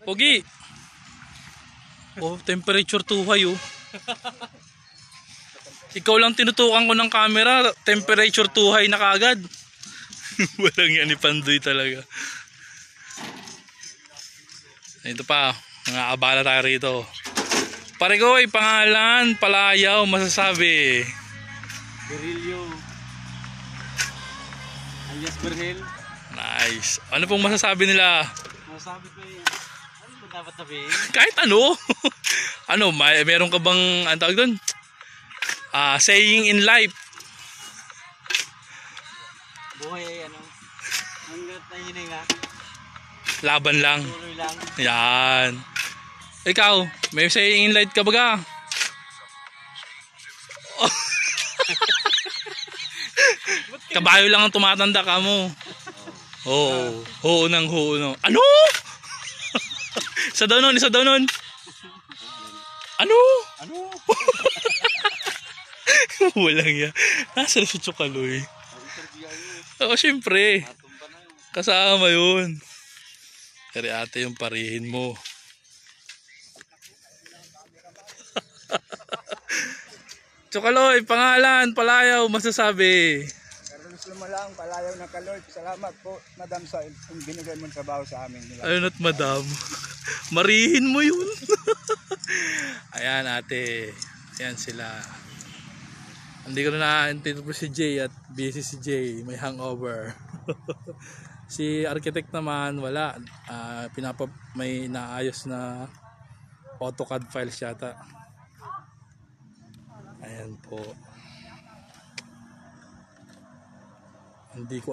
Pogi. Oh, temperature too high oh. Ikaw lang tinutukan ko ng camera, temperature too high na kagad. Walang yan ni Pandoy talaga. Ito pa, mga abala tayo rito. Paregoy, pangalan, palayaw, masasabi. Berilio. Alias Berhel. Nice. Ano pong masasabi nila? Masasabi ko eh. Ano ba dapat sabihin? Kahit ano. Ano, meron ka bang, ang tawag doon? Saying in life. Buhay ay ano. Hanggat na hininga. Laban lang. Tuloy lang. Yan. Ikaw, may saying in life ka baga? Kabayo lang ang tumatanda ka mo. Oo. Oo nang oo no. Ano? Isa daw nun, isa daw nun. Ano? Ano? Walang yan. Nasa si Chokaloy. Oo, syempre. Kasama yun. Kaya ate yung parihin mo. Chokaloy, pangalan, palayaw, masasabi. Carlos Lumalang, palayaw na Kalord. Salamat po, madam, sa binigay mong trabaho sa amin. Ayun at madam. Marihin mo yun. Ayan ate. Ayan sila. Hindi ko na naintindi po si Jay at busy si Jay. May hangover. Si architect naman wala. May naayos na AutoCAD files yata. Ayan po. Hindi ko